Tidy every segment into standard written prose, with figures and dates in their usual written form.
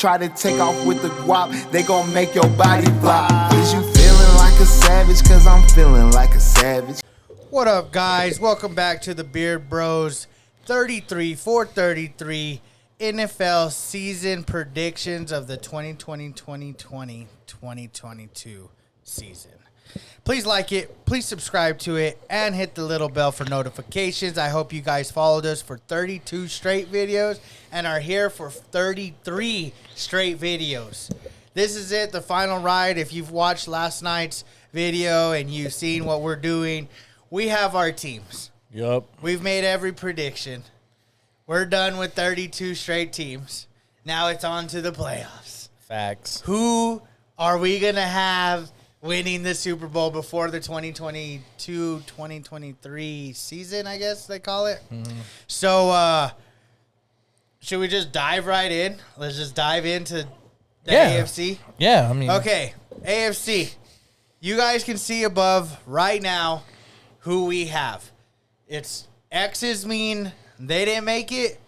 try to take off with the guap, they gon' make your body flop. Is you feeling like a savage? Cause I'm feeling like a savage. What up, guys? Welcome back to the Beard Bros 433 NFL season predictions of the 2020-2022 season. Please like it, please subscribe to it, and hit the little bell for notifications. I hope you guys followed us for 32 straight videos and are here for 33 straight videos. This is it, the final ride. If you've watched last night's video and you've seen what we're doing, we have our teams. Yup. We've made every prediction. We're done with 32 straight teams. Now it's on to the playoffs. Facts. Who are we going to have winning the Super Bowl before the 2022-2023 season, I guess they call it? Mm-hmm. So, should we just dive right in? Let's just dive into the AFC. Yeah, I mean. Okay, AFC. You guys can see above right now who we have. It's X's mean they didn't make it.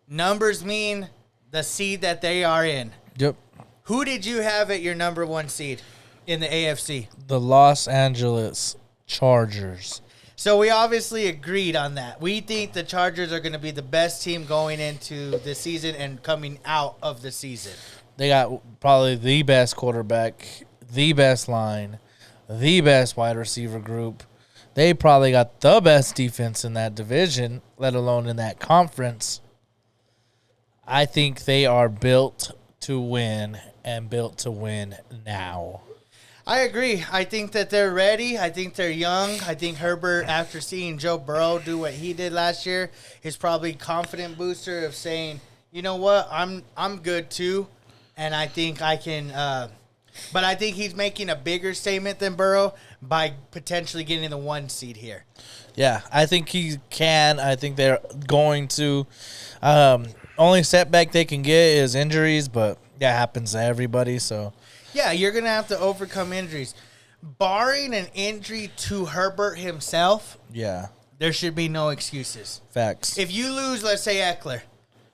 Numbers mean the seed that they are in. Yep. Who did you have at your number one seed in the AFC? The Los Angeles Chargers. So we obviously agreed on that. We think the Chargers are going to be the best team going into the season and coming out of the season. They got probably the best quarterback, the best line, the best wide receiver group. They probably got the best defense in that division, let alone in that conference. I think they are built to win and built to win now. I agree. I think that they're ready. I think they're young. I think Herbert, after seeing Joe Burrow do what he did last year, is probably confident booster of saying, you know what, I'm good too, and I think I can. But I think he's making a bigger statement than Burrow by potentially getting the one seed here. Yeah, I think he can. I think they're going to. Only setback they can get is injuries, but that happens to everybody. So, yeah, you're going to have to overcome injuries. Barring an injury to Herbert himself, yeah, there should be no excuses. Facts. If you lose, let's say Eckler,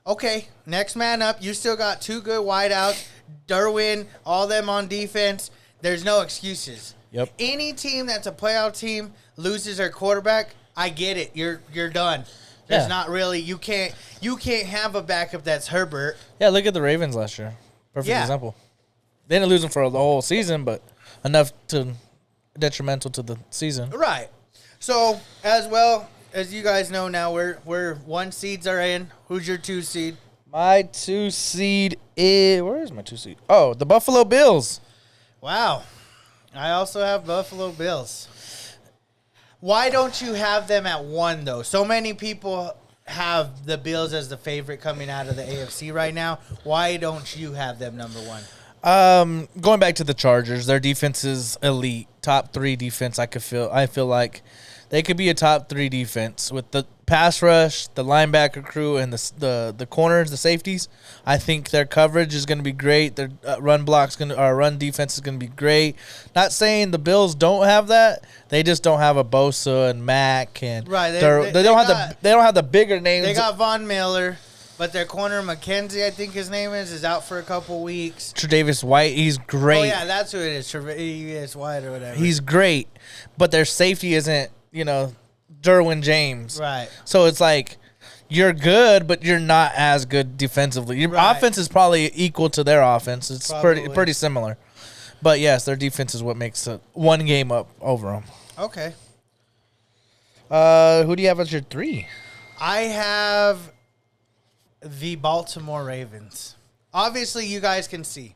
okay, next man up. You still got two good wideouts, Derwin, all them on defense. There's no excuses. Yep. Any team that's a playoff team loses their quarterback, I get it. You're done. There's not really you can't have a backup that's Herbert. Yeah, look at the Ravens last year. Perfect example. They didn't lose them for the whole season, but enough to detrimental to the season. Right. So as well as you guys know now, we're one seeds are in. Who's your 2 seed? My 2 seed is where is my 2 seed? Oh, the Buffalo Bills. Wow. I also have Buffalo Bills. Why don't you have them at 1, though? So many people have the Bills as the favorite coming out of the AFC right now. Why don't you have them number 1? Going back to the Chargers, their defense is elite. Top 3 defense. I feel like they could be a top 3 defense with the pass rush, the linebacker crew, and the corners, the safeties. I think their coverage is going to be great. Their run defense is going to be great. Not saying the Bills don't have that. They just don't have a Bosa and Mack and right. They don't have the bigger names. They got Von Miller, but their corner McKenzie, I think his name is out for a couple weeks. Tre'Davious White, he's great. Oh yeah, that's who it is. Tre'Davious White or whatever. He's great, but their safety isn't. Derwin James. Right. So it's like you're good, but you're not as good defensively. Your offense is probably equal to their offense. It's pretty similar. But, yes, their defense is what makes one game up over them. Okay. Who do you have as your 3? I have the Baltimore Ravens. Obviously, you guys can see.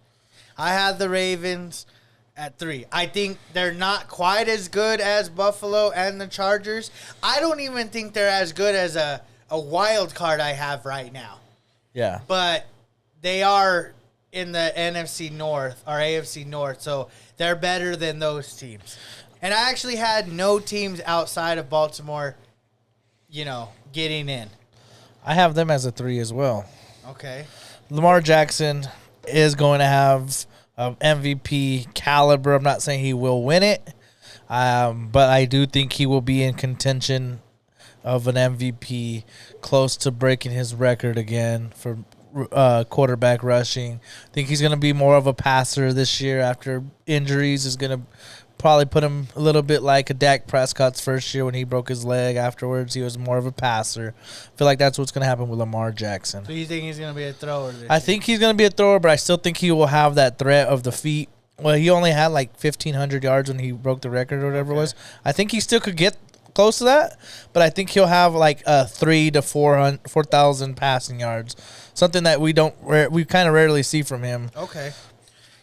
I had the Ravens at 3. I think they're not quite as good as Buffalo and the Chargers. I don't even think they're as good as a wild card I have right now. Yeah. But they are in the NFC North or AFC North, so they're better than those teams. And I actually had no teams outside of Baltimore, getting in. I have them as a 3 as well. Okay. Lamar Jackson is going to have MVP caliber. I'm not saying he will win it, but I do think he will be in contention of an MVP, close to breaking his record again for quarterback rushing. I think he's going to be more of a passer this year after injuries. Is going to probably put him a little bit like a Dak Prescott's first year when he broke his leg. Afterwards, he was more of a passer. I feel like that's what's going to happen with Lamar Jackson. So you think he's going to be a thrower this I year? think he's going to be a thrower, but I still think he will have that threat of the feet. Well, he only had like 1,500 yards when he broke the record or whatever it was. I think he still could get close to that, but I think he'll have like 3 to 4,000 passing yards, something that we kind of rarely see from him. Okay.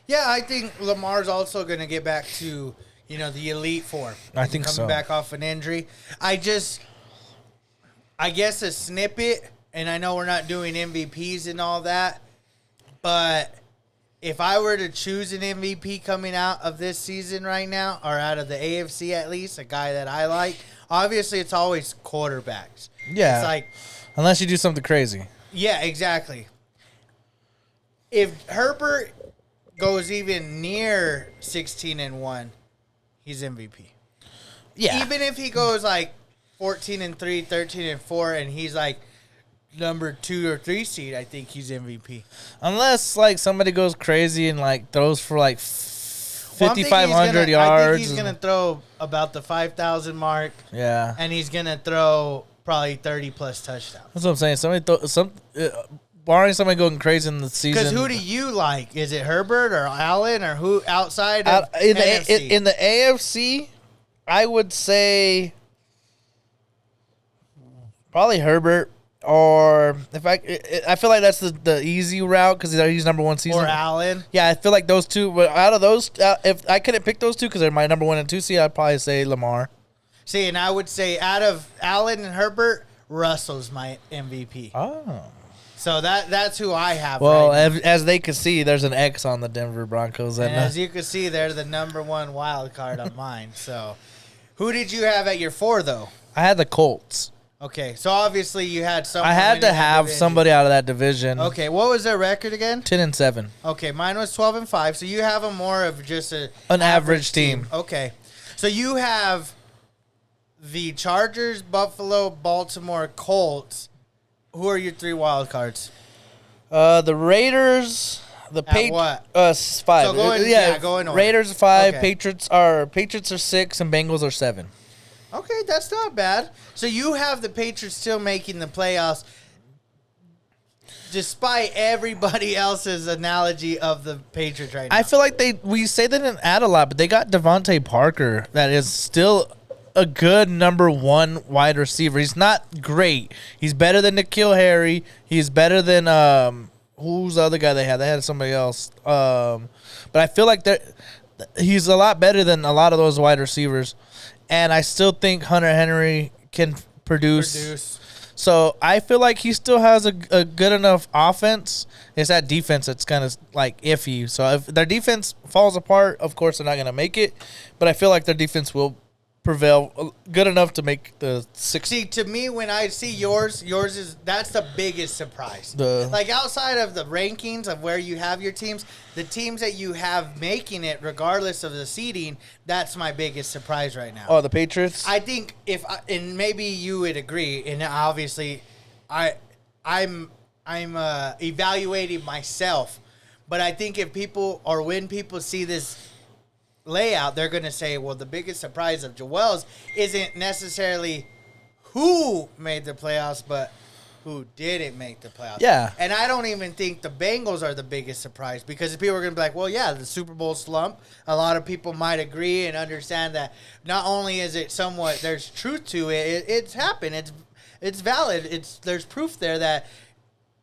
Yeah, I think Lamar's also going to get back to, the elite form. I think so. Coming back off an injury. I guess a snippet, and I know we're not doing MVPs and all that, but if I were to choose an MVP coming out of this season right now, or out of the AFC at least, a guy that I like, obviously it's always quarterbacks. Yeah. It's like, unless you do something crazy. yeah, exactly. If Herbert goes even near 16-1, he's MVP. Yeah. Even if he goes like 14-3, 13-4, and he's like number 2 or 3 seed, I think he's MVP. Unless like somebody goes crazy and like throws for like Well, I'm thinking 5,500 yards. I think he's gonna throw about the 5,000 mark, Yeah. and he's gonna throw probably 30+ touchdowns. That's what I'm saying. Barring somebody going crazy in the season. Because who do you like? Is it Herbert or Allen or who outside of in NFC? in the AFC? I would say probably Herbert, or if I feel like that's the easy route because he's number 1 season. Or Allen. Yeah, I feel like those two. But out of those, if I couldn't pick those two because they're my number 1 and 2 seed, I'd probably say Lamar. See, and I would say out of Allen and Herbert, Russell's my MVP. Oh. So that's who I have. Well, right now. as they can see, there's an X on the Denver Broncos. And as you can see, they're the number 1 wild card on mine. So, who did you have at your 4 though? I had the Colts. Okay, so obviously you had someone. I had in to that have division. somebody out of that division. Okay, what was their record again? 10-7. Okay, mine was 12-5. So you have a more of just an Average team. Okay, so you have the Chargers, Buffalo, Baltimore, Colts. Who are your 3 wild cards? The Raiders, the what? 5. So go in order. Raiders 5, Okay. Patriots are 6, and Bengals are 7. Okay, that's not bad. So you have the Patriots still making the playoffs, despite everybody else's analogy of the Patriots right now. I feel like we say they didn't add a lot, but they got Devontae Parker that is still a good number 1 wide receiver. He's not great. He's better than N'Keal Harry. He's better than who's the other guy they had? They had somebody else. But I feel like he's a lot better than a lot of those wide receivers. And I still think Hunter Henry can produce. So I feel like he still has a good enough offense. It's that defense that's kind of like iffy. So if their defense falls apart, of course they're not going to make it. But I feel like their defense will prevail good enough to make the 6. See, to me, when I see yours is that's the biggest surprise. Like outside of the rankings of where you have your teams, the teams that you have making it, regardless of the seeding, that's my biggest surprise right now. Oh, the Patriots? I think and maybe you would agree, and obviously, I'm evaluating myself, but I think if people or when people see this layout, they're going to say, well, the biggest surprise of Joel's isn't necessarily who made the playoffs, but who didn't make the playoffs. Yeah. And I don't even think the Bengals are the biggest surprise because people are going to be like, well, yeah, the Super Bowl slump. A lot of people might agree and understand that not only is it somewhat, there's truth to it, it's happened. It's valid. There's proof there that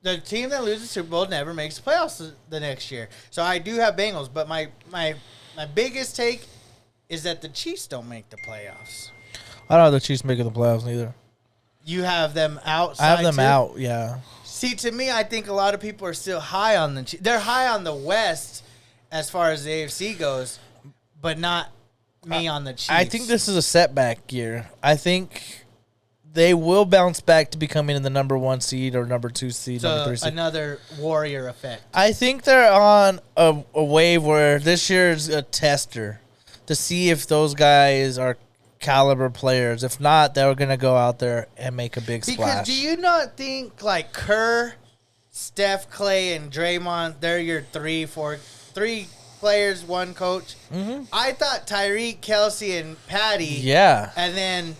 the team that loses the Super Bowl never makes the playoffs the next year. So I do have Bengals, but my biggest take is that the Chiefs don't make the playoffs. I don't have the Chiefs making the playoffs either. You have them outside. I have them too? out, yeah. See, to me, I think a lot of people are still high on the Chiefs. They're high on the West as far as the AFC goes, but not me on the Chiefs. I think this is a setback year. I think they will bounce back to becoming in the number 1 seed or number 2 seed, number 3 seed. Another Warrior effect. I think they're on a wave where this year is a tester to see if those guys are caliber players. If not, they're going to go out there and make a big Because splash. do you not think like Kerr Steph, Clay, and Draymond, they're your three players, one coach. Mm-hmm. I thought Tyreek, Kelsey, and Patty. Yeah. And then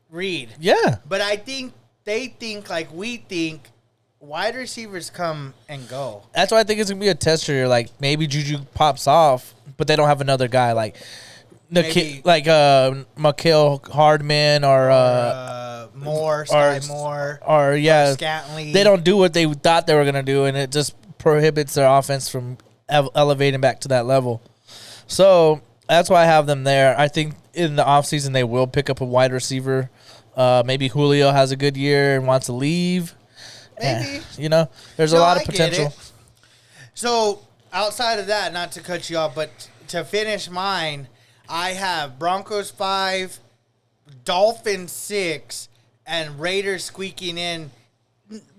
Reed. Yeah. But I think they think like we think. Wide receivers come and go. That's why I think it's going to be a test year. Like, maybe Juju pops off, but they don't have another guy like Mikael Hardman or Moore, Sky Moore. Or, yeah. Scantling. They don't do what they thought they were going to do, and it just prohibits their offense from elevating back to that level. So, that's why I have them there. I think in the offseason they will pick up a wide receiver. Maybe Julio has a good year and wants to leave. Maybe. There's a lot of potential. So, outside of that, not to cut you off, but to finish mine, I have Broncos 5, Dolphins 6, and Raiders squeaking in.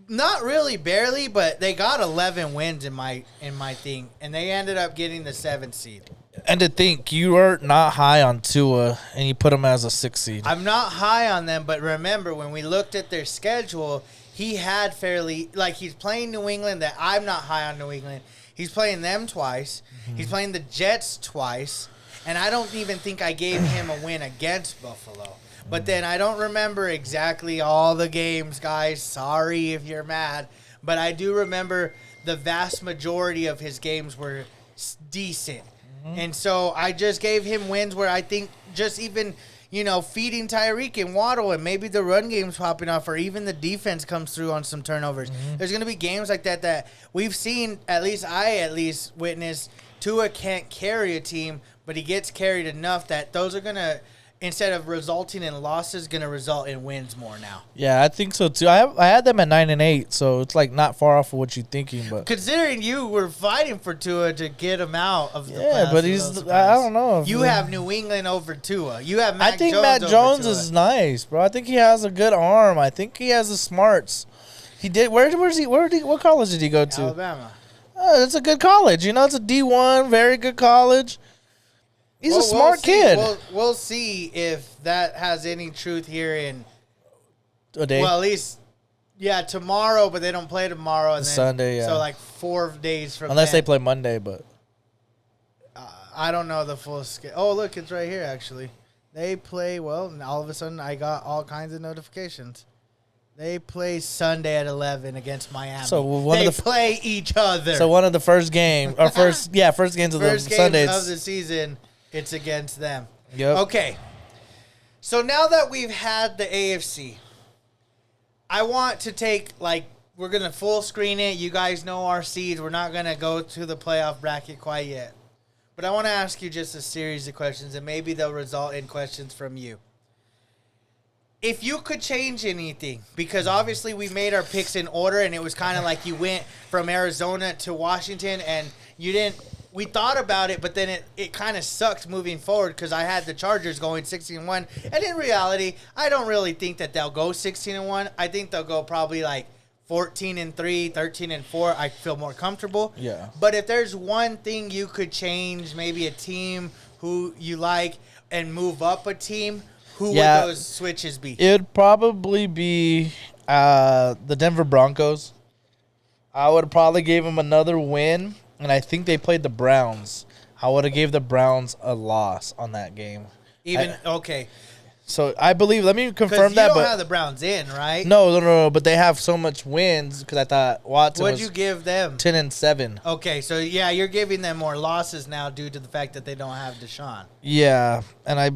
Not really, barely, but they got 11 wins in my thing, and they ended up getting the 7th seed. And to think, you are not high on Tua, and you put him as a 6th seed. I'm not high on them, but remember, when we looked at their schedule, he had he's playing New England that I'm not high on New England. He's playing them twice. Mm-hmm. He's playing the Jets twice. And I don't even think I gave him a win against Buffalo. But then I don't remember exactly all the games, guys. Sorry if you're mad. But I do remember the vast majority of his games were decent. Mm-hmm. And so I just gave him wins where I think just even – feeding Tyreek and Waddle, and maybe the run game's popping off, or even the defense comes through on some turnovers. Mm-hmm. There's going to be games like that we've seen, I witnessed, Tua can't carry a team, but he gets carried enough that those are going to, instead of resulting in losses, going to result in wins more now. Yeah, I think so too. I had them at 9-8, so it's like not far off of what you're thinking. But considering you were fighting for Tua to get him out of the playoffs, but I don't know. You have New England over Tua. You have Mac Jones. Matt Jones is nice, bro. I think he has a good arm. I think he has the smarts. He did. What college did he go to? Alabama. It's a good college. It's a D1, very good college. He's a smart kid. We'll see if that has any truth here in a day. Well, at least, tomorrow, but they don't play tomorrow. And then, Sunday, yeah. So, 4 days from Unless then. they play Monday, but. I don't know the full schedule. Oh, look, it's right here, actually. They play, and all of a sudden, I got all kinds of notifications. They play Sunday at 11 against Miami. So they play each other. So one of the first games of the Sundays of the season. It's against them. Yep. Okay. So now that we've had the AFC, I want to take, we're going to full screen it. You guys know our seeds. We're not going to go to the playoff bracket quite yet. But I want to ask you just a series of questions, and maybe they'll result in questions from you. If you could change anything, because obviously we made our picks in order, and it was kind of like you went from Arizona to Washington, and you didn't. We thought about it, but then it kind of sucked moving forward because I had the Chargers going 16-1. And in reality, I don't really think that they'll go 16-1. I think they'll go probably 14-3, 13-4. I feel more comfortable. Yeah. But if there's one thing you could change, maybe a team who you like, and move up a team, who would those switches be? It would probably be the Denver Broncos. I would have probably gave them another win. And I think they played the Browns. I would have gave the Browns a loss on that game. Okay. So I believe. Let me confirm that. You don't have the Browns in, right? No. But they have so much wins because I thought Watson. What'd you give them? 10-7. Okay, so you're giving them more losses now due to the fact that they don't have Deshaun. Yeah, and I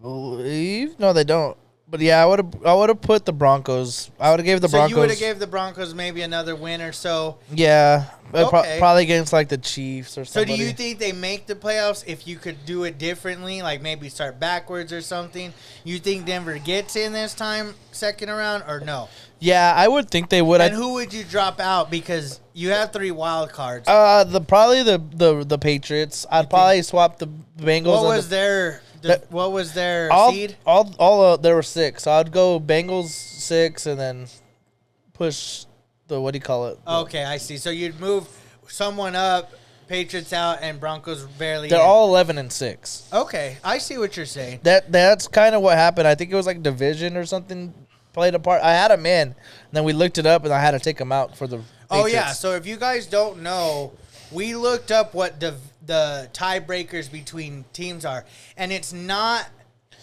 believe they don't. But I would have put the Broncos. I would have gave the Broncos. So you would have gave the Broncos maybe another win or so. Yeah, Okay. Probably against the Chiefs or something. So do you think they make the playoffs if you could do it differently, maybe start backwards or something? You think Denver gets in this time, second round, or no? Yeah, I would think they would. And who would you drop out because you have 3 wild cards? Probably the Patriots. I'd probably swap the Bengals. What was their seed? There were 6. So I'd go Bengals 6 and then push the what do you call it? Okay, I see. So you'd move someone up, Patriots out, and Broncos barely. They're all 11-6. Okay, I see what you're saying. That's kind of what happened. I think it was division or something played a part. I had them in, and then we looked it up, and I had to take them out for the. Oh, yeah. Patriots. So if you guys don't know, we looked up what the tiebreakers between teams are, and it's not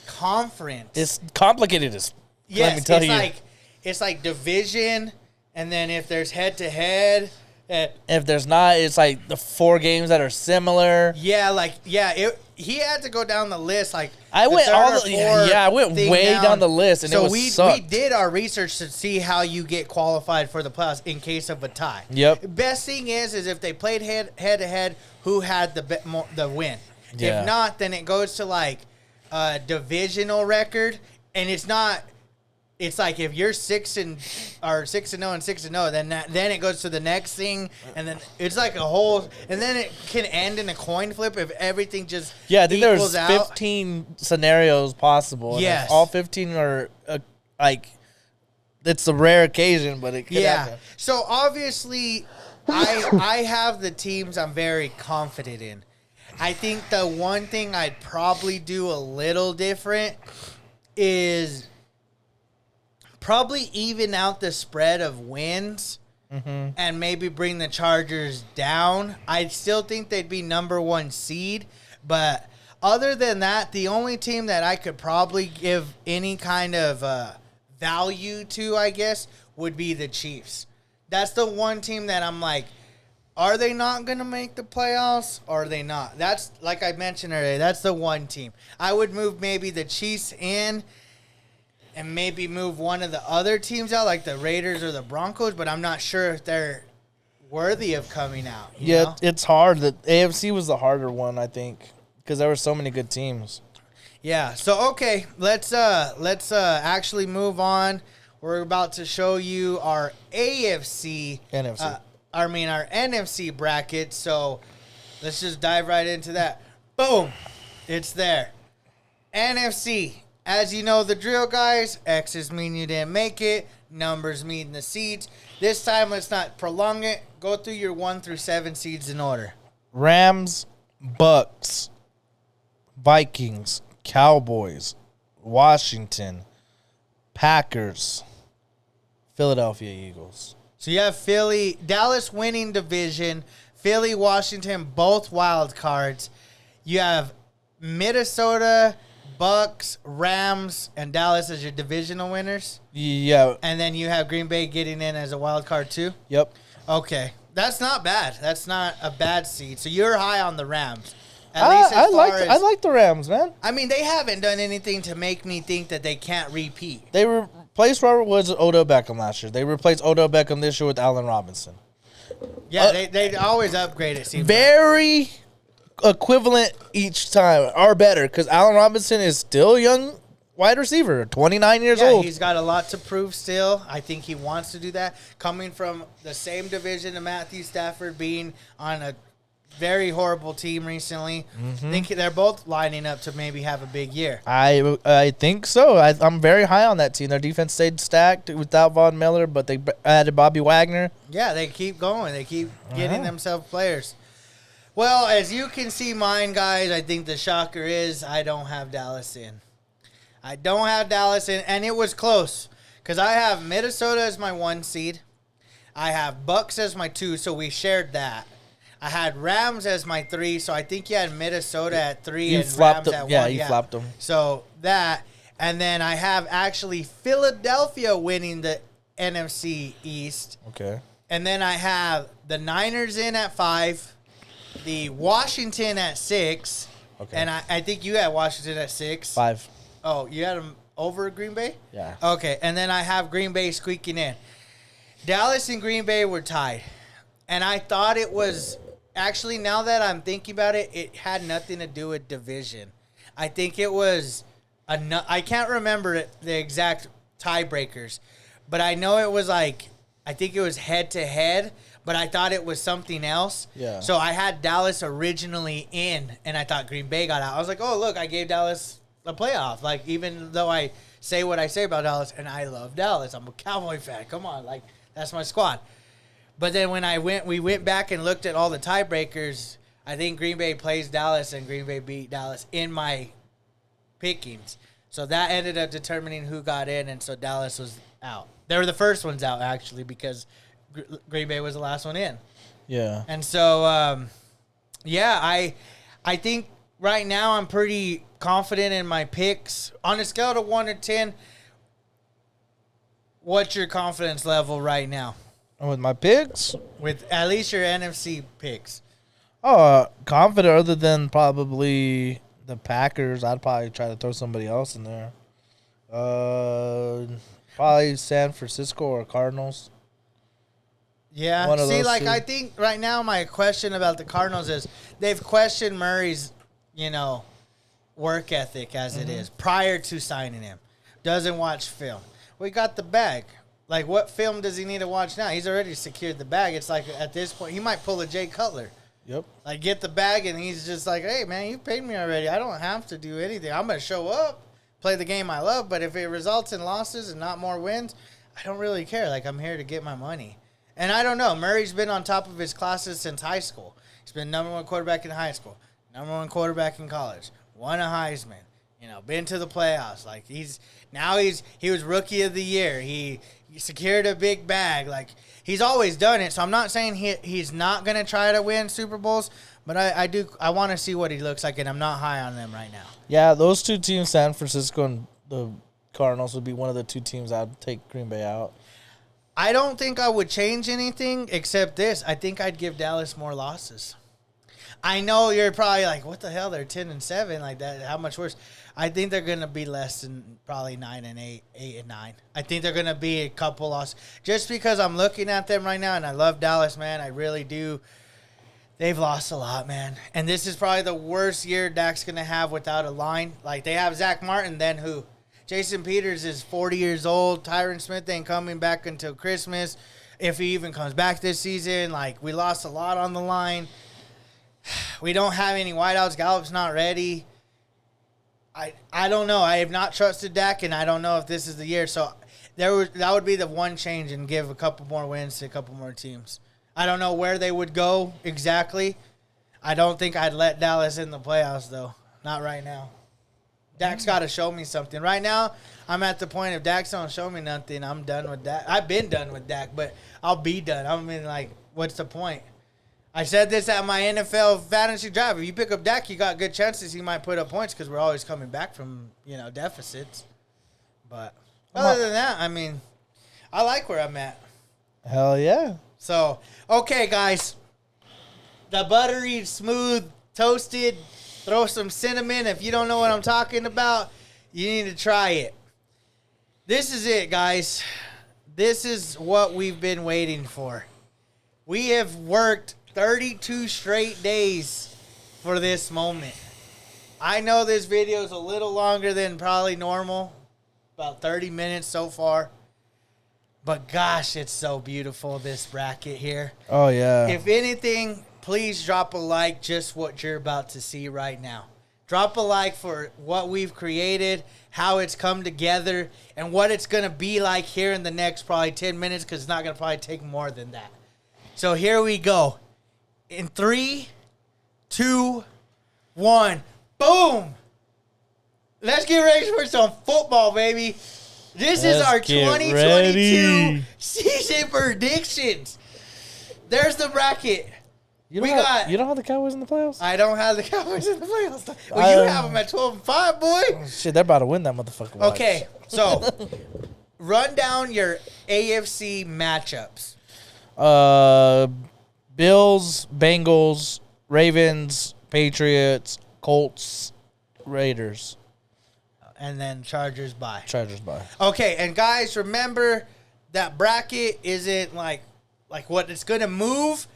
conference. It's complicated as yes, let me tell it's you. it's like division, and then if there's head to head, If there's not, it's like the 4 games that are similar. he had to go down the list. Like I the went third all or the fourth I went thing way down the list, and so it we sucked. did our research to see how you get qualified for the playoffs in case of a tie. Yep. Best thing is if they played head to head, who had the win. Yeah. If not, then it goes to like a divisional record, and it's not. It's like if you're 6-0 and 6-0, then it goes to the next thing, and then it's like a whole, and then it can end in a coin flip if everything just I think equals there's out. 15 scenarios possible. and if Yes. all 15 are like it's a rare occasion, but it could happen. So obviously, I have the teams I'm very confident in. I think the one thing I'd probably do a little different is probably even out the spread of wins and maybe bring the Chargers down. I still think they'd be number 1 seed, but other than that, the only team that I could probably give any kind of value to, I guess, would be the Chiefs. That's the one team that I'm like, are they not going to make the playoffs or are they not? That's, like I mentioned earlier, that's the one team. I would move maybe the Chiefs in and maybe move one of the other teams out, like the Raiders or the Broncos, but I'm not sure if they're worthy of coming out. You know? It's hard. The AFC was the harder one, I think, because there were so many good teams. Yeah. So okay, let's actually move on. We're about to show you our NFC, NFC. Our NFC bracket. So let's just dive right into that. Boom, it's there. NFC. As you know the drill, guys, X's mean you didn't make it. Numbers mean the seeds. This time, let's not prolong it. Go through your 1 through 7 seeds in order. Rams, Bucks, Vikings, Cowboys, Washington, Packers, Philadelphia Eagles. So you have Philly, Dallas winning division, Philly, Washington, both wild cards. You have Minnesota, Bucks, Rams, and Dallas as your divisional winners. Yeah. And then you have Green Bay getting in as a wild card too. Yep. Okay. That's not bad. That's not a bad seed. So you're high on the Rams. At least as far as, I like the Rams, man. I mean, they haven't done anything to make me think that they can't repeat. They replaced Robert Woods with Odell Beckham last year. They replaced Odell Beckham this year with Allen Robinson. Yeah, they always upgrade it. Seems Very equivalent each time, or better, because Allen Robinson is still a young wide receiver, 29 years old. He's got a lot to prove still. I think he wants to do that. Coming from the same division of Matthew Stafford, being on a very horrible team recently, I think they're both lining up to maybe have a big year. I think so. I'm very high on that team. Their defense stayed stacked without Von Miller, but they added Bobby Wagner. Yeah, they keep going. They keep getting themselves players. Well, as you can see mine, guys, I think the shocker is I don't have Dallas in. I don't have Dallas in, and it was close because I have Minnesota as my 1 seed. I have Bucks as my 2, so we shared that. I had Rams as my 3, so I think you had Minnesota at 3 You and flopped Rams them. at Yeah, 1. you flopped them. So that, and then I have actually Philadelphia winning the NFC East. Okay. And then I have the Niners in at 5, the Washington at 6, Okay. and I think you had Washington at 6. 5. Oh, you had them over Green Bay? Yeah. Okay, and then I have Green Bay squeaking in. Dallas and Green Bay were tied, and I thought it was actually, now that I'm thinking about it, it had nothing to do with division. I think it was I can't remember the exact tiebreakers, but I know it was like, I think it was head to head, but I thought it was something else. Yeah. So I had Dallas originally in, and I thought Green Bay got out. I was like, oh, look, I gave Dallas a playoff. Like, even though I say what I say about Dallas, and I love Dallas. I'm a Cowboy fan. Come on. Like, that's my squad. But then when we went back and looked at all the tiebreakers, I think Green Bay plays Dallas, and Green Bay beat Dallas in my pickings. So that ended up determining who got in, and so Dallas was out. They were the first ones out, actually, because Green Bay was the last one in. Yeah. And so, yeah, I think right now I'm pretty confident in my picks. On a scale of 1 to 10, what's your confidence level right now With my picks, with at least your NFC picks? confident other than probably the Packers. I'd probably try to throw somebody else in there. Probably San Francisco or Cardinals. Yeah. One of See, those like, two. I think right now my question about the Cardinals is they've questioned Murray's, work ethic as it is prior to signing him. Doesn't watch film. We got the bag. Like, what film does he need to watch now? He's already secured the bag. It's like, at this point, he might pull a Jay Cutler. Yep. Like, get the bag, and he's just like, hey, man, you paid me already. I don't have to do anything. I'm going to show up, play the game I love, but if it results in losses and not more wins, I don't really care. Like, I'm here to get my money. And I don't know. Murray's been on top of his classes since high school. He's been number one quarterback in high school, number one quarterback in college, won a Heisman, been to the playoffs. Like, he was rookie of the year. He secured a big bag. Like, he's always done it. So I'm not saying he's not going to try to win Super Bowls, but I want to see what he looks like, and I'm not high on them right now. Yeah, those two teams, San Francisco and the Cardinals, would be one of the two teams I'd take Green Bay out. I don't think I would change anything except this. I think I'd give Dallas more losses. I know you're probably like, what the hell? They're 10-7, like that. How much worse? I think they're gonna be less than probably 9-8, 8-9. I think they're gonna be a couple losses just because I'm looking at them right now, and I love Dallas, man. I really do. They've lost a lot, man, and this is probably the worst year Dak's gonna have without a line. Like, they have Zach Martin, then who? Jason Peters is 40 years old. Tyron Smith ain't coming back until Christmas, if he even comes back this season. Like, we lost a lot on the line. We don't have any wideouts. Gallup's not ready. I don't know. I have not trusted Dak, and I don't know if this is the year. So that would be the one change, and give a couple more wins to a couple more teams. I don't know where they would go exactly. I don't think I'd let Dallas in the playoffs, though. Not right now. Dak's got to show me something. Right now, I'm at the point if Dak's don't show me nothing, I'm done with Dak. I've been done with Dak, but I'll be done. I mean, like, what's the point? I said this at my NFL fantasy drive. If you pick up Dak, you got good chances he might put up points because we're always coming back from, deficits. But other than that, I mean, I like where I'm at. Hell yeah. So, okay, guys. The buttery, smooth, toasted, throw some cinnamon. If you don't know what I'm talking about, you need to try it. This is it, guys. This is what we've been waiting for. We have worked 32 straight days for this moment. I know this video is a little longer than probably normal, about 30 minutes so far. But gosh, it's so beautiful, this bracket here. Oh, yeah. If anything, please drop a like just what you're about to see right now. Drop a like for what we've created, how it's come together, and what it's going to be like here in the next probably 10 minutes, because it's not going to probably take more than that. So here we go. In 3, 2, 1, boom! Let's get ready for some football, baby. This is our 2022 ready. season predictions. There's the bracket. You don't have the Cowboys in the playoffs? I don't have the Cowboys in the playoffs. Well, you have them at 12-5, boy. Shit, they're about to win that motherfucker. Watch. Okay, so run down your AFC matchups. Bills, Bengals, Ravens, Patriots, Colts, Raiders. And then Chargers bye. Chargers bye. Okay, and guys, remember that bracket isn't like what it's going to move.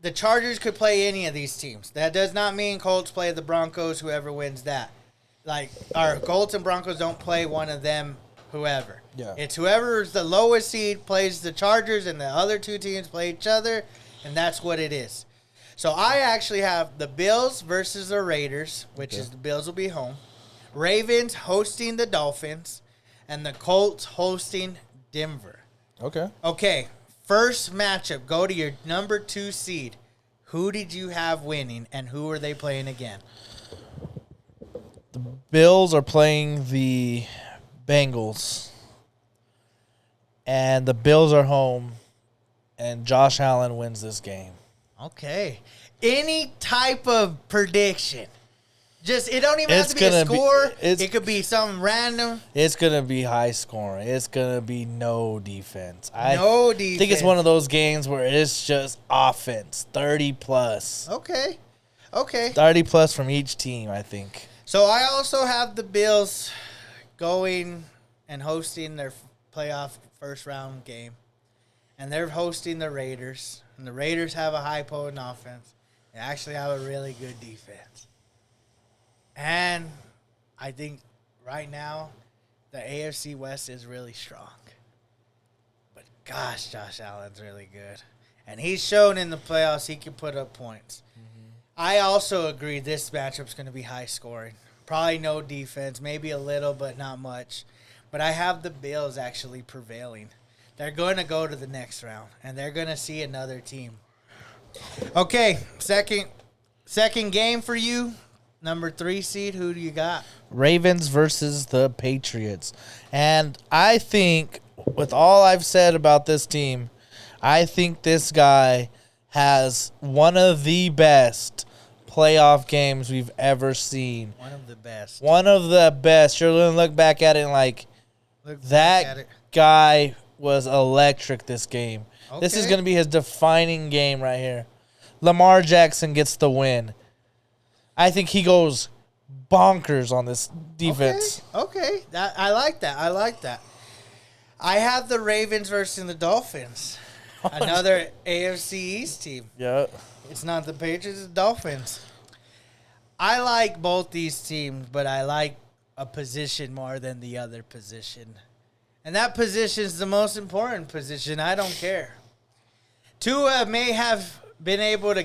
The Chargers could play any of these teams. That does not mean Colts play the Broncos, whoever wins that. Like, our Colts and Broncos don't play one of them, whoever. Yeah. It's whoever's the lowest seed plays the Chargers, and the other two teams play each other, and that's what it is. So I actually have the Bills versus the Raiders, which is the Bills will be home. Ravens hosting the Dolphins, and the Colts hosting Denver. Okay. Okay, first matchup. Go to your number 2 seed. Who did you have winning, and who are they playing again? The Bills are playing the Bengals, and the Bills are home, and Josh Allen wins this game. Okay. Any type of prediction. Just it don't even have It's to be a gonna be- score. it's- It could be something random. It's going to be high scoring. It's going to be no defense. No I think it's defense. one of those games where it's just offense, 30 plus. Okay. Okay. 30 plus from each team, I think. So I also have the Bills going and hosting their playoff first round game. And they're hosting the Raiders. And the Raiders have a high potent offense. They actually have a really good defense. And I think right now the AFC West is really strong. But gosh, Josh Allen's really good. And he's shown in the playoffs he can put up points. I also agree this matchup's going to be high scoring. Probably no defense, maybe a little, but not much. But I have the Bills actually prevailing. They're going to go to the next round, and they're going to see another team. Okay, second game for you. Number 3 seed, who do you got? Ravens versus the Patriots. And I think, with all I've said about this team, I think this guy has one of the best playoff games we've ever seen. One of the best. One of the best. You're going to look back at it and like, Look back at that it. guy was electric this game. This is Okay. going to be his defining game right here. Lamar Jackson gets the win. I think he goes bonkers on this defense. Okay. I like that. I like that. I have the Ravens versus the Dolphins. Another AFC East team. Yeah. It's not the Patriots, it's the Dolphins. I like both these teams, but I like a position more than the other position. And that position is the most important position. I don't care. Tua may have been able to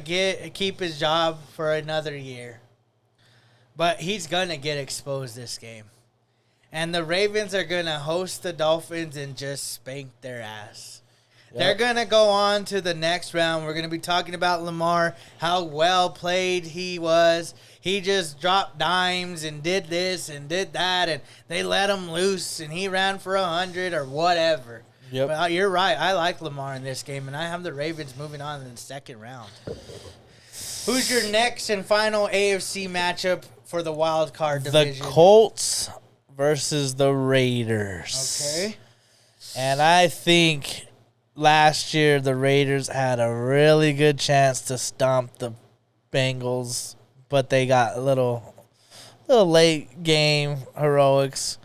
keep his job for another year. But he's going to get exposed this game. And the Ravens are going to host the Dolphins and just spank their ass. Yep. They're going to go on to the next round. We're going to be talking about Lamar, how well played he was. He just dropped dimes and did this and did that, and they let him loose, and he ran for 100 or whatever. Yep. But you're right. I like Lamar in this game, and I have the Ravens moving on in the second round. Who's your next and final AFC matchup for the wild card division? The Colts versus the Raiders. Okay. And I think last year the Raiders had a really good chance to stomp the Bengals, but they got a little late game heroics.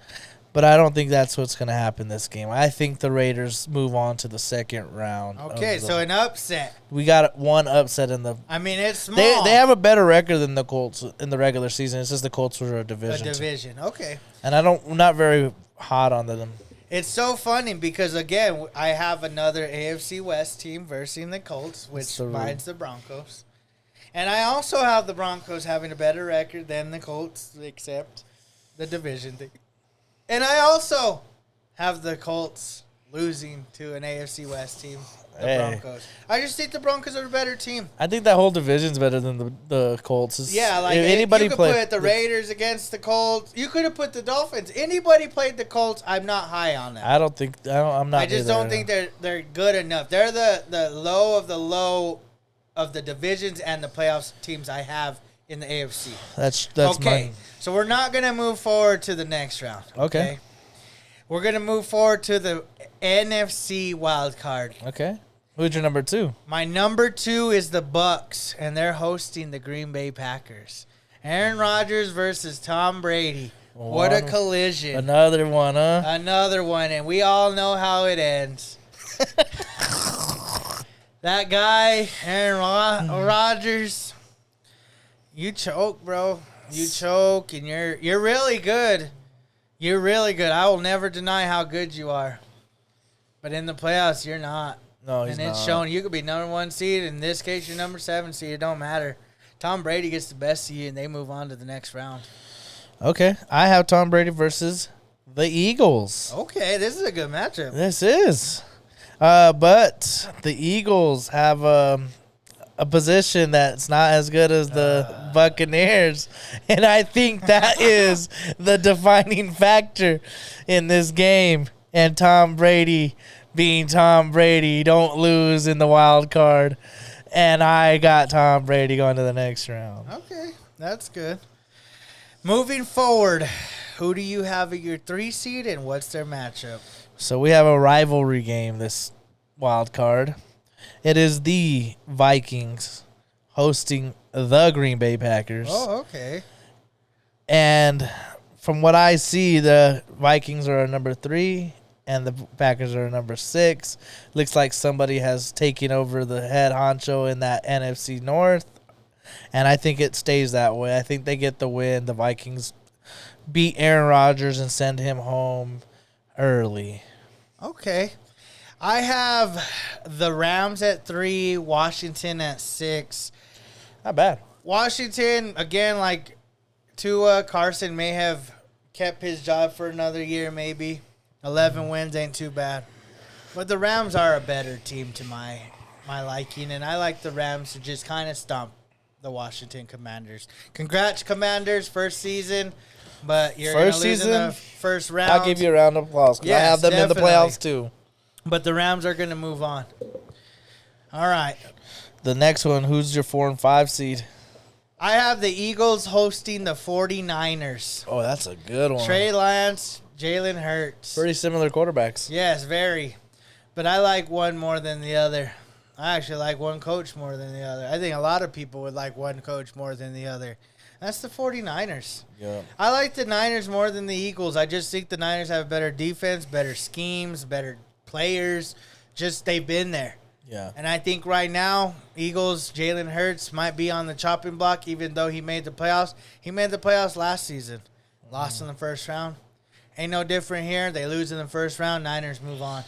But I don't think that's what's going to happen this game. I think the Raiders move on to the second round. Okay, so an upset. We got one upset in the. I mean, it's small. They have a better record than the Colts in the regular season. It's just the Colts were a a division. division. Okay. And I'm not very hot on them. It's so funny because, again, I have another AFC West team versus the Colts, which mine's the Broncos. And I also have the Broncos having a better record than the Colts, except the division thing. And I also have the Colts losing to an AFC West team, the Broncos. I just think the Broncos are a better team. I think that whole division's better than the Colts. Yeah, like if anybody you could play put the Raiders against the Colts. You could have put the Dolphins. Anybody played the Colts, I'm not high on them. I'm not. I just don't think they're good enough. They're the low of the divisions and the playoffs teams I have in the AFC. That's okay. mine. So we're not going to move forward to the next round. Okay. We're going to move forward to the NFC wild card. Okay. Who's your number 2? My number 2 is the Bucks, and they're hosting the Green Bay Packers. Aaron Rodgers versus Tom Brady. What a collision. Another one, huh? Another one, and we all know how it ends. That guy, Aaron Rodgers, you choke, bro. You choke, and you're really good. You're really good. I will never deny how good you are. But in the playoffs, you're not. No, he's not. And it's shown. You could be number 1 seed. In this case, you're number 7 seed. It don't matter. Tom Brady gets the best of you, and they move on to the next round. Okay. I have Tom Brady versus the Eagles. Okay, this is a good matchup. This is. But the Eagles have a position that's not as good as the Buccaneers. And I think that is the defining factor in this game. And Tom Brady being Tom Brady. Don't lose in the wild card. And I got Tom Brady going to the next round. Okay, that's good. Moving forward, who do you have at your 3 seed and what's their matchup? So we have a rivalry game this wild card. It is the Vikings hosting the Green Bay Packers. Oh, okay. And from what I see, the Vikings are number 3 and the Packers are number 6. Looks like somebody has taken over the head honcho in that NFC North. And I think it stays that way. I think they get the win. The Vikings beat Aaron Rodgers and send him home early. Okay. I have the Rams at 3, Washington at 6. Not bad. Washington, again, like Tua, Carson may have kept his job for another year, maybe. 11 wins ain't too bad. But the Rams are a better team to my liking, and I like the Rams to just kind of stomp the Washington Commanders. Congrats, Commanders, first season, but you're going to lose in the first round. I'll give you a round of applause because I Yes, have them in the definitely. playoffs too. But the Rams are going to move on. All right. The next one, who's your 4 and 5 seed? I have the Eagles hosting the 49ers. Oh, that's a good one. Trey Lance, Jalen Hurts. Pretty similar quarterbacks. Yes, very. But I like one more than the other. I actually like one coach more than the other. I think a lot of people would like one coach more than the other. That's the 49ers. Yeah. I like the Niners more than the Eagles. I just think the Niners have better defense, better schemes, better players. Just they've been there. Yeah. And I think right now, Eagles, Jalen Hurts might be on the chopping block, even though he made the playoffs. He made the playoffs last season. Lost in the first round. Ain't no different here. They lose in the first round. Niners move on.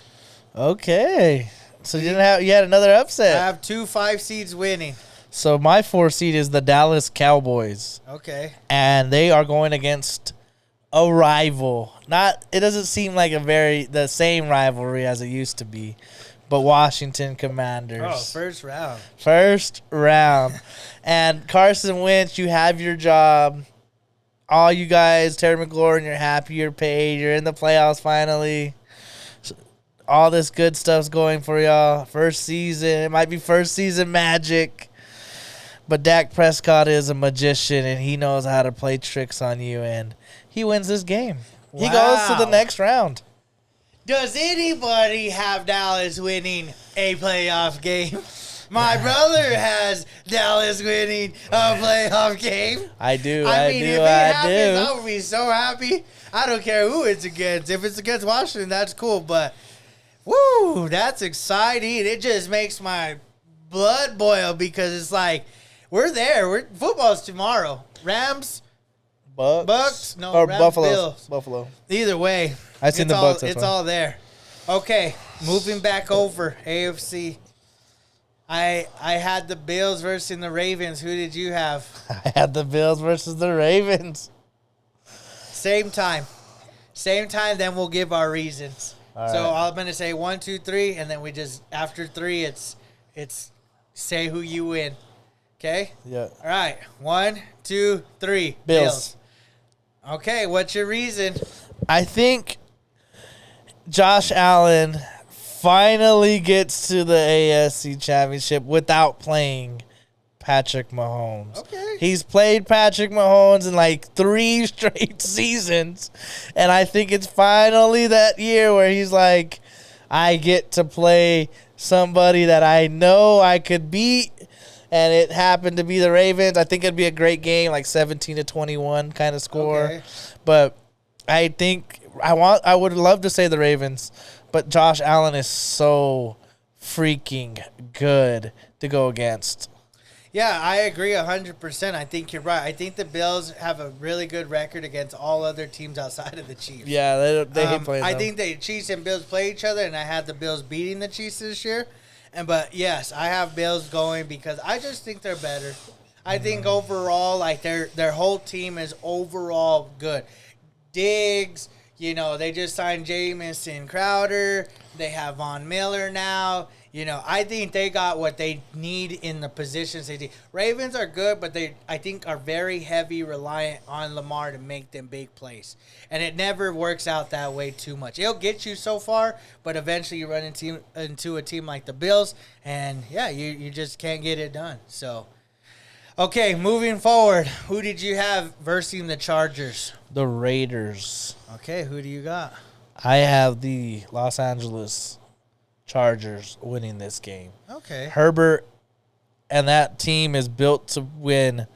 Okay. So you had another I upset. have 2 5 seeds winning. So my 4 seed is the Dallas Cowboys, Okay. and they are going against a rival. It doesn't seem like the same rivalry as it used to be, but Washington Commanders. Oh, first round. First round. And Carson Wentz, you have your job. All you guys, Terry McLaurin, you're happy, you're paid, you're in the playoffs finally. All this good stuff's going for y'all. First season. It might be first season magic. But Dak Prescott is a magician, and he knows how to play tricks on you, and he wins this game. He goes to the Wow. next round. Does anybody have Dallas winning a playoff game? My brother has Dallas winning a playoff game. I do. I mean, if it happens, I would be so happy. I don't care who it's against. If it's against Washington, that's cool. But, woo, that's exciting. It just makes my blood boil because it's like, we're there. Football's tomorrow. Rams, Bucks? No, or Rams, Buffalo. Bills. Buffalo. either way. I seen it's the all, Bucks. That's It's why. all there. Okay, moving back over AFC. I had the Bills versus the Ravens. Who did you have? I had the Bills versus the Ravens. Same time. Then we'll give our reasons. All So right. I'm gonna say 1, 2, 3, and then we just after 3, it's say who you win. Okay. Yeah. All right. 1, 2, 3. Bills. Okay. What's your reason? I think Josh Allen finally gets to the AFC Championship without playing Patrick Mahomes. Okay. He's played Patrick Mahomes in like 3 straight seasons, and I think it's finally that year where he's like, I get to play somebody that I know I could beat, and it happened to be the Ravens. I think it'd be a great game, like 17-21 kind of score. Okay. But I think I would love to say the Ravens, but Josh Allen is so freaking good to go against. Yeah, I agree 100%. I think you're right. I think the Bills have a really good record against all other teams outside of the Chiefs. Yeah, they hate playing I them. think the Chiefs and Bills play each other, and I had the Bills beating the Chiefs this year. But yes, I have Bills going because I just think they're better. I think overall, like their whole team is overall good. Diggs, they just signed Jamison Crowder. They have Von Miller now. You know, I think they got what they need in the positions they need. Ravens are good, but I think, are very heavy reliant on Lamar to make them big plays. And it never works out that way too much. It'll get you so far, but eventually you run into a team like the Bills, and, yeah, you just can't get it done. So, okay, moving forward, who did you have versus the Chargers? The Raiders. Okay, who do you got? I have the Los Angeles Chargers winning this game. Okay. Herbert and that team is built to win,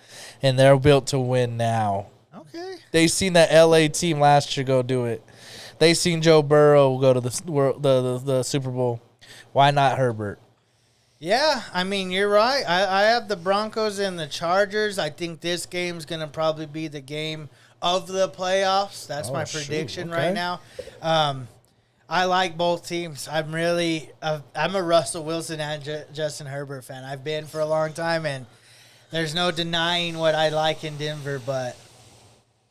and they're built to win now. Okay. They seen that LA team last year go do it. They seen Joe Burrow go to the Super Bowl. Why not Herbert? Yeah, I mean, you're right. I have the Broncos and the Chargers. I think this game's going to probably be the game of the playoffs. That's my prediction right now. I like both teams. I'm a Russell Wilson and Justin Herbert fan. I've been for a long time, and there's no denying what I like in Denver, but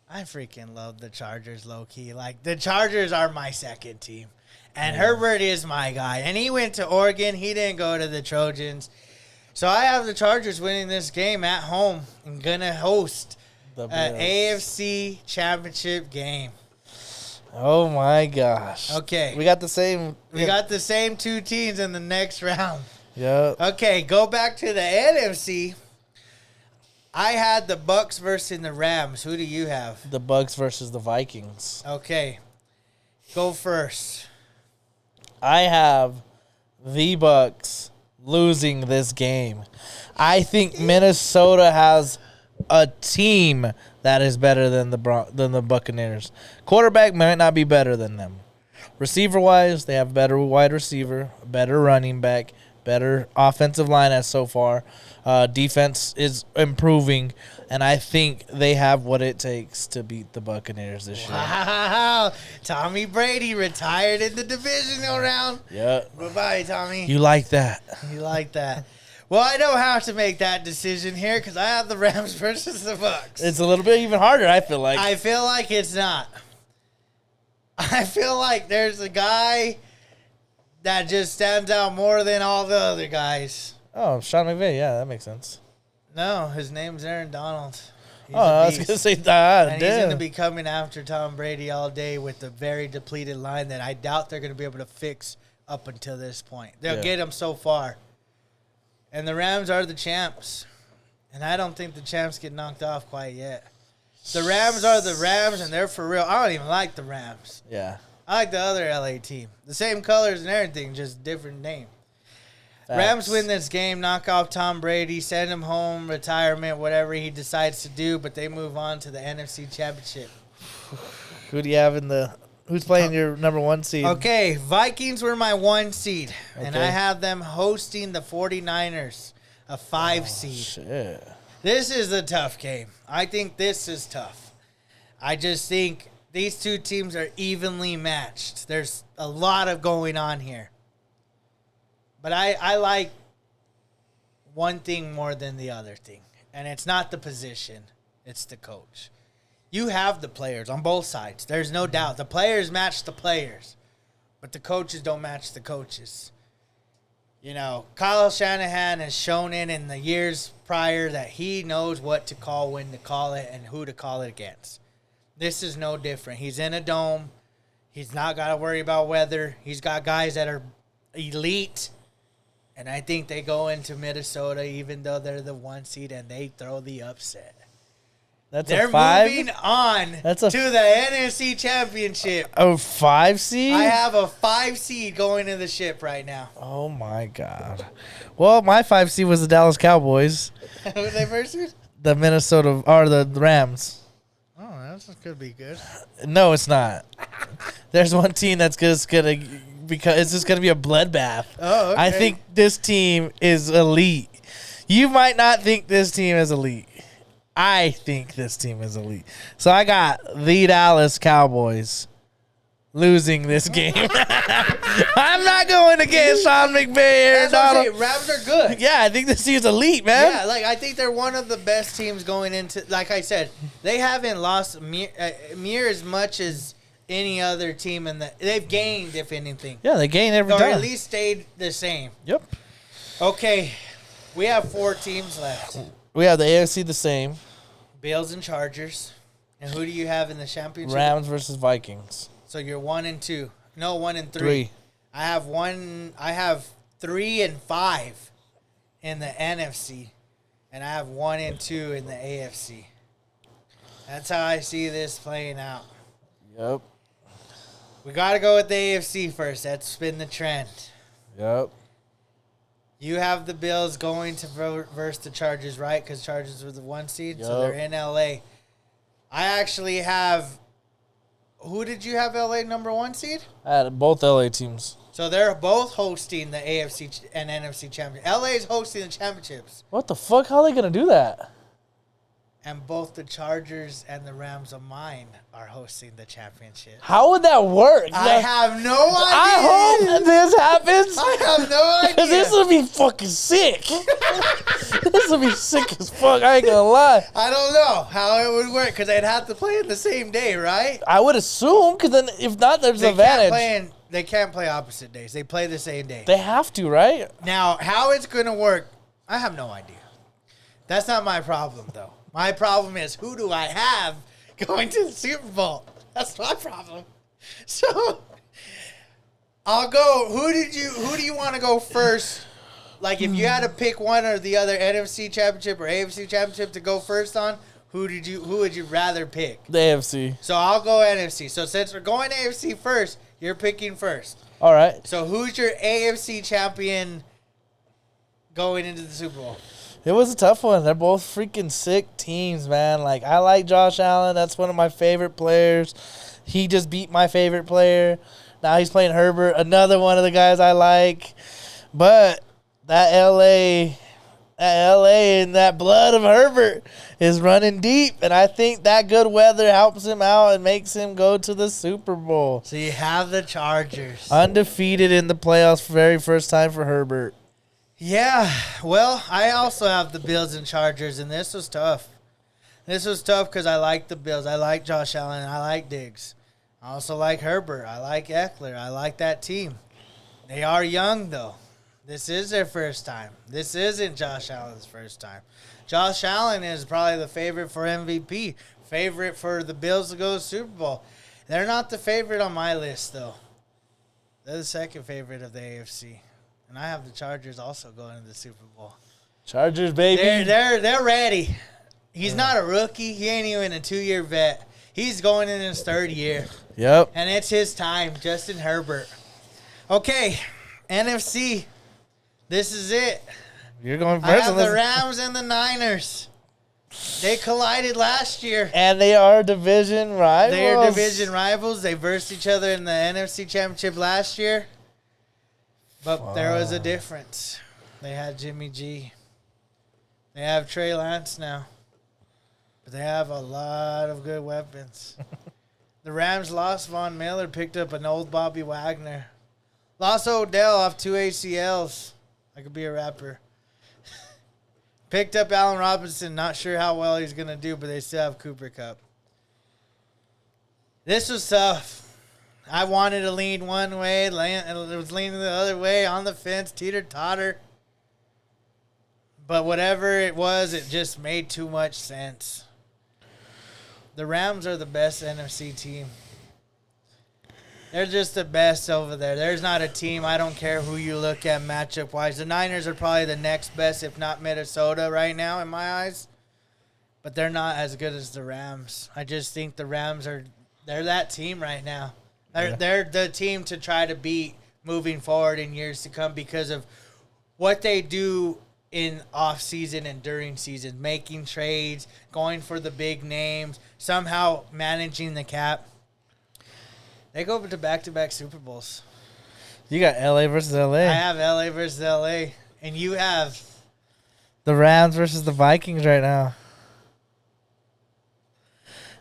I freaking love the Chargers low-key. Like, the Chargers are my second team, and Herbert is my guy. And he went to Oregon. He didn't go to the Trojans. So I have the Chargers winning this game at home and going to host an AFC championship game. Oh, my gosh. Okay. We got the same. We got the same two teams in the next round. Yeah. Okay, go back to the NFC. I had the Bucks versus the Rams. Who do you have? The Bucks versus the Vikings. Okay. Go first. I have the Bucks losing this game. I think Minnesota has a team that is better than the Buccaneers. Quarterback might not be better than them. Receiver-wise, they have better wide receiver, better running back, better offensive line as so far. Defense is improving, and I think they have what it takes to beat the Buccaneers this year. Wow. Tommy Brady retired in the divisional round. Yeah. Bye-bye, Tommy. You like that? You like that. Well, I don't have to make that decision here because I have the Rams versus the Bucks. It's a little bit even harder, I feel like. I feel like it's not. I feel like there's a guy that just stands out more than all the other guys. Oh, Sean McVay. Yeah, that makes sense. No, his name's Aaron Donald. He's I was going to say that. And he's going to be coming after Tom Brady all day with a very depleted line that I doubt they're going to be able to fix up until this point. They'll get him so far. And the Rams are the champs. And I don't think the champs get knocked off quite yet. The Rams are the Rams, and they're for real. I don't even like the Rams. Yeah. I like the other LA team. The same colors and everything, just different name. Facts. Rams win this game, knock off Tom Brady, send him home, retirement, whatever he decides to do, but they move on to the NFC Championship. Who do you have in the... Who's playing your number one seed? Okay, Vikings were my 1 seed, and Okay. I have them hosting the 49ers, a 5 seed. Shit. This is a tough game. I think this is tough. I just think these two teams are evenly matched. There's a lot of going on here. But I like one thing more than the other thing, and it's not the position. It's the coach. You have the players on both sides. There's no doubt. The players match the players, but the coaches don't match the coaches. You know, Kyle Shanahan has shown in the years prior that he knows what to call, when to call it, and who to call it against. This is no different. He's in a dome. He's not got to worry about weather. He's got guys that are elite, and I think they go into Minnesota even though they're the 1 seed and they throw the upset. They're a 5? moving on to the NFC Championship. Oh, 5 seed? I have a 5 seed going to the ship right now. Oh, my God. Well, my 5 seed was the Dallas Cowboys. Who they versus? The Minnesota, or the Rams. Oh, that could be good. No, it's not. There's one team that's just going to, because it's just going to be a bloodbath. Oh, okay. I think this team is elite. You might not think this team is elite. I think this team is elite. So I got the Dallas Cowboys losing this game. I'm not going against Sean McVay. Rams are good. Yeah, I think this team's elite, man. Yeah, like I think they're one of the best teams going into. Like I said, they haven't lost near as much as any other team they've gained, if anything. Yeah, they gain every Or time. at least stayed the same. Yep. Okay, we have 4 teams left. We have the AFC the same. Bills and Chargers. And who do you have in the championship? Rams versus Vikings. So you're 1 and 2. No, 1 and 3. 3. I have 3 and 5 in the NFC. And I have 1 and 2 in the AFC. That's how I see this playing out. Yep. We got to go with the AFC first. That's been the trend. Yep. You have the Bills going to versus the Chargers, right? Because Chargers were the 1 seed, so they're in LA. I actually have. Who did you have LA number 1 seed? I had both LA teams. So they're both hosting the AFC and NFC championship. LA is hosting the championships, What the fuck? How are they going to do that? and both the Chargers and the Rams of mine are hosting the championship. How would that work? I have no idea. I hope this happens. I have no idea. Because this would be fucking sick. This would be sick as fuck. I ain't going to lie. I don't know how it would work because they'd have to play in the same day, right? I would assume, because then if not, there's an advantage. They can't play opposite days. They play the same day. They have to, right? Now, how it's going to work, I have no idea. That's not my problem, though. My problem is, who do I have going to the Super Bowl? That's my problem. So, I'll go. Who do you want to go first? Like, if you had to pick one or the other, NFC Championship or AFC Championship to go first on, who would you rather pick? The AFC. So, I'll go NFC. So, since we're going AFC first, you're picking first. All right. So, who's your AFC champion going into the Super Bowl? It was a tough one. They're both freaking sick teams, man. Like, I like Josh Allen. That's one of my favorite players. He just beat my favorite player. Now he's playing Herbert, another one of the guys I like. But that LA and that blood of Herbert is running deep, and I think that good weather helps him out and makes him go to the Super Bowl. So you have the Chargers. Undefeated in the playoffs for very first time for Herbert. Yeah, well, I also have the Bills and Chargers, and this was tough. This was tough because I like the Bills. I like Josh Allen. I like Diggs. I also like Herbert. I like Eckler. I like that team. They are young, though. This is their first time. This isn't Josh Allen's first time. Josh Allen is probably the favorite for MVP, favorite for the Bills to go to the Super Bowl. They're not the favorite on my list, though. They're the second favorite of the AFC. And I have the Chargers also going to the Super Bowl. Chargers, baby. They're ready. He's not a rookie. He ain't even a 2-year vet. He's going in his 3rd year. Yep. And it's his time, Justin Herbert. Okay, NFC. This is it. You're going I first have on the this. Rams and the Niners. They collided last year. And they are division rivals. They are division rivals. They versed each other in the NFC Championship last year. But there was a difference. They had Jimmy G. They have Trey Lance now. But they have a lot of good weapons. The Rams lost Von Miller, picked up an old Bobby Wagner. Lost Odell off 2 ACLs. I could be a rapper. Picked up Allen Robinson. Not sure how well he's going to do, but they still have Cooper Kupp. This was tough. I wanted to lean one way, and it was leaning the other way, on the fence, teeter-totter. But whatever it was, it just made too much sense. The Rams are the best NFC team. They're just the best over there. There's not a team, I don't care who you look at matchup-wise. The Niners are probably the next best, if not Minnesota right now in my eyes. But they're not as good as the Rams. I just think the Rams they're that team right now. They're the team to try to beat moving forward in years to come because of what they do in off season and during season, making trades, going for the big names, somehow managing the cap. They go to back-to-back Super Bowls. You got LA versus LA. I have LA versus LA, and you have The Rams versus the Vikings right now.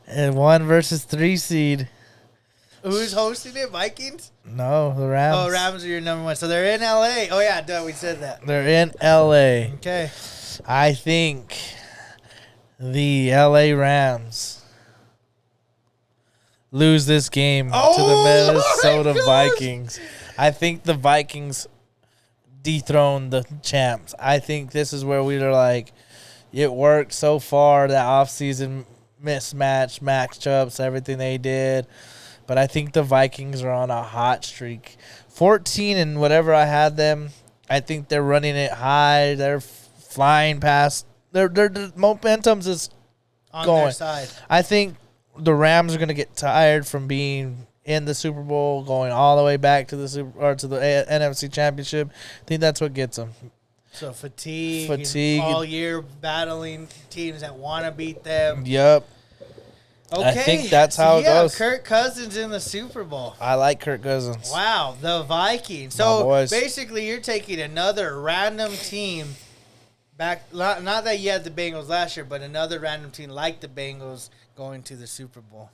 And 1 versus 3 seed. who's hosting it? Vikings? No, the Rams. Oh, Rams are your number 1. So they're in LA. Oh yeah, duh, we said that. They're in LA. Okay. I think the LA Rams lose this game to the Oh my Minnesota gosh. Vikings. I think the Vikings dethrone the champs. I think this is where we are like, it worked so far, that offseason mismatch, matchups, everything they did. But I think the Vikings are on a hot streak. 14 and whatever I had them, I think they're running it high. They're flying past. Their momentum's is On going. their side. I think the Rams are going to get tired from being in the Super Bowl, going all the way back to the NFC Championship. I think that's what gets them. So fatigue. Fatigue. All year battling teams that want to beat them. Yep. Okay. I think that's how it goes. Kirk Cousins in the Super Bowl. I like Kirk Cousins. Wow, the Vikings. My So boys. basically, you're taking another random team back. Not that you had the Bengals last year, but another random team like the Bengals going to the Super Bowl.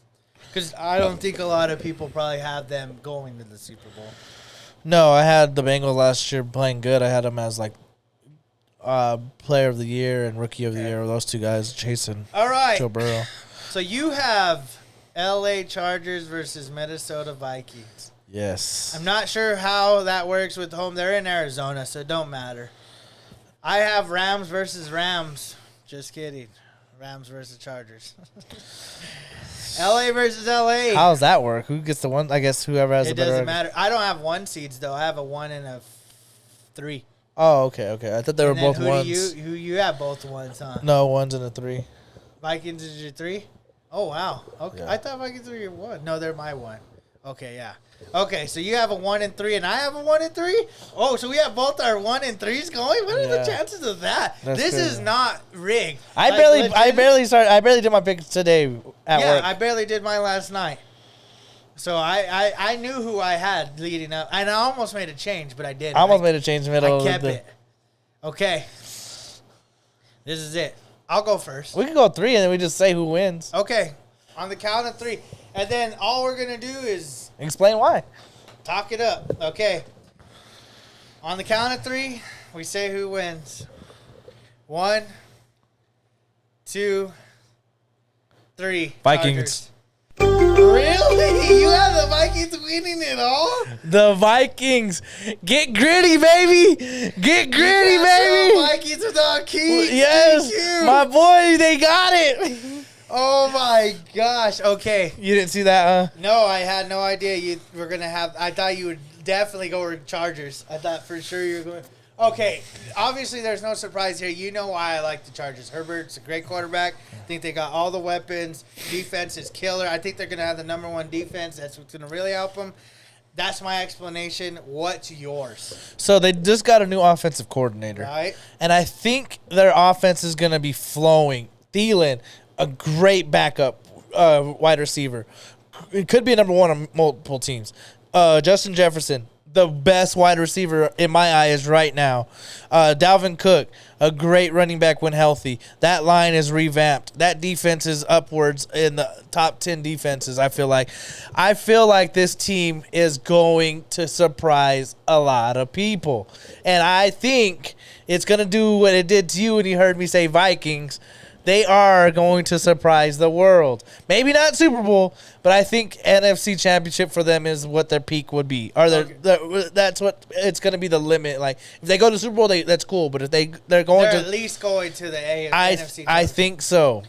Because I don't think a lot of people probably have them going to the Super Bowl. No, I had the Bengals last year playing good. I had them as like player of the year and rookie of the year. Those two guys chasing All right. Joe Burrow. So you have L.A. Chargers versus Minnesota Vikings. Yes. I'm not sure how that works with home. They're in Arizona, so it don't matter. I have Rams versus Rams. Just kidding. Rams versus Chargers. L.A. versus L.A. How does that work? Who gets the one? I guess whoever has It the better. doesn't matter. I don't have 1 seeds, though. I have a 1 and a 3. Oh, okay. I thought they were And then both ones. Who you have both ones, huh? No, 1s and a 3. Vikings is your 3? Oh, wow. Okay. Yeah. I thought Vikings were your 1. No, they're my 1. Okay, yeah. Okay, so you have a 1 and 3, and I have a 1 and 3? Oh, so we have both our 1 and 3s going? What are the Yeah. chances of that? That's This is crazy. not rigged. I Like, barely did my picks today at Yeah, work. I barely did mine last night. So I knew who I had leading up, and I almost made a change, but I didn't. I almost made a change in the middle I kept of the. it. Okay. This is it. I'll go first. We can go 3 and then we just say who wins. Okay. On the count of 3. And then all we're going to do is Explain why. talk it up. Okay. On the count of 3, we say who wins. 1, 2, 3. Vikings. Chargers. Really? You have the Vikings winning it all? The Vikings. Get gritty, baby. Get gritty, You got baby. some Vikings without Keith. Yes, Thank you. my boy, they got it. Oh my gosh. Okay. You didn't see that, huh? No, I had no idea you were gonna have. I thought you would definitely go with Chargers. I thought for sure you were going. Okay, obviously there's no surprise here. You know why I like the Chargers. Herbert's a great quarterback. I think they got all the weapons. Defense is killer. I think they're gonna have the number 1 defense. That's what's gonna really help them. That's my explanation. What's yours? So they just got a new offensive coordinator. Right? And I think their offense is going to be flowing. Thielen, a great backup wide receiver. It could be a number 1 on multiple teams. Justin Jefferson, the best wide receiver in my eyes right now. Dalvin Cook, a great running back when healthy. That line is revamped. That defense is upwards in the top 10 defenses, I feel like. I feel like this team is going to surprise a lot of people. And I think it's going to do what it did to you when you heard me say Vikings. They are going to surprise the world. Maybe not Super Bowl, but I think NFC Championship for them is what their peak would be. Or that's what it's going to be the limit. Like if they go to Super Bowl, that's cool. But if they're going They're to, at least going to the NFC. I think so.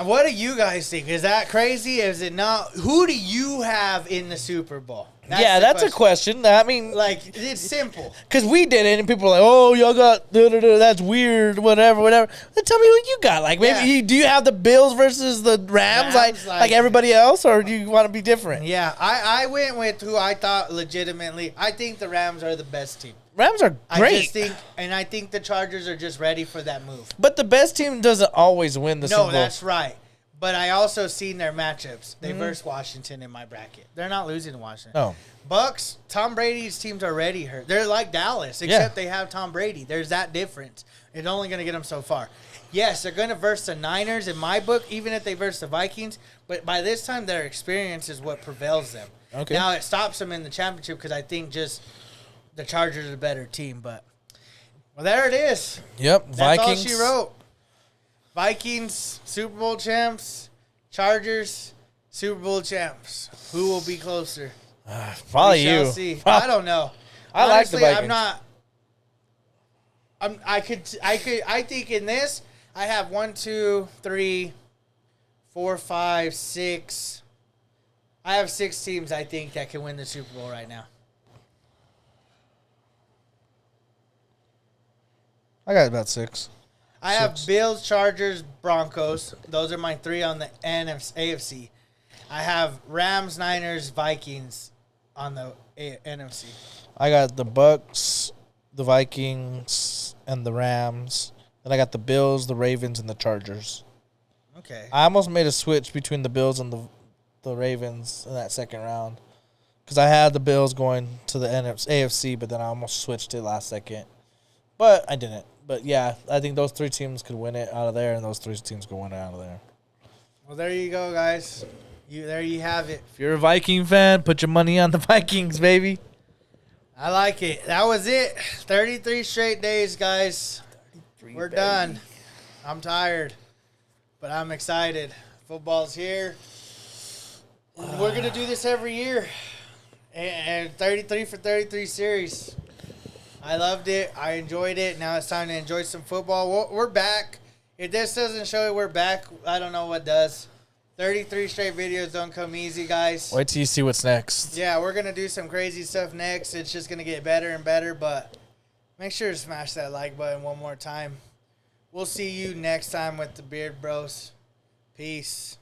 What do you guys think? Is that crazy? Is it not? Who do you have in the Super Bowl? That's a question. I mean, Like, it's simple. because we did it, and people are like, "Oh, y'all got that's weird, whatever." Then tell me what you got. Like, maybe Yeah. do you have the Bills versus the Rams, like everybody else, or do you want to be different? Yeah, I went with who I thought legitimately. I think the Rams are the best team. Rams are I great, just think, and I think the Chargers are just ready for that move. but the best team doesn't always win the Super No, Bowl. that's right. But I also seen their matchups. Mm-hmm. They versed Washington in my bracket. They're not losing to Washington. No. Bucks, Tom Brady's team's already hurt. They're like Dallas, except they have Tom Brady. There's that difference. It's only going to get them so far. Yes, they're going to verse the Niners in my book, even if they verse the Vikings. But by this time, their experience is what prevails them. Okay. Now, it stops them in the championship because I think just the Chargers are a better team. But, well, there it is. Yep, That's Vikings. all she wrote. Vikings, Super Bowl champs, Chargers, Super Bowl champs. Who will be closer? Probably We shall you. see. I don't know. I like the Honestly, Vikings. I'm not. I think in this, I have 1, 2, 3, 4, 5, 6. I have 6 teams I think that can win the Super Bowl right now. I got about 6. I have Bills, Chargers, Broncos. Those are my 3 on the AFC. I have Rams, Niners, Vikings on the NFC. I got the Bucks, the Vikings, and the Rams. Then I got the Bills, the Ravens, and the Chargers. Okay. I almost made a switch between the Bills and the Ravens in that second round because I had the Bills going to the AFC, but then I almost switched it last second. But I didn't. But, yeah, I think those 3 teams could win it out of there, and those 3 teams could win it out of there. Well, there you go, guys. There you have it. If you're a Viking fan, put your money on the Vikings, baby. I like it. That was it. 33 straight days, guys. We're done. I'm tired, but I'm excited. Football's here. We're going to do this every year. And 33 for 33 series. I loved it. I enjoyed it. Now it's time to enjoy some football. We're back. If this doesn't show it, we're back. I don't know what does. 33 straight videos don't come easy, guys. Wait till you see what's next. Yeah, we're going to do some crazy stuff next. It's just going to get better and better, but make sure to smash that like button one more time. We'll see you next time with the Beard Bros. Peace.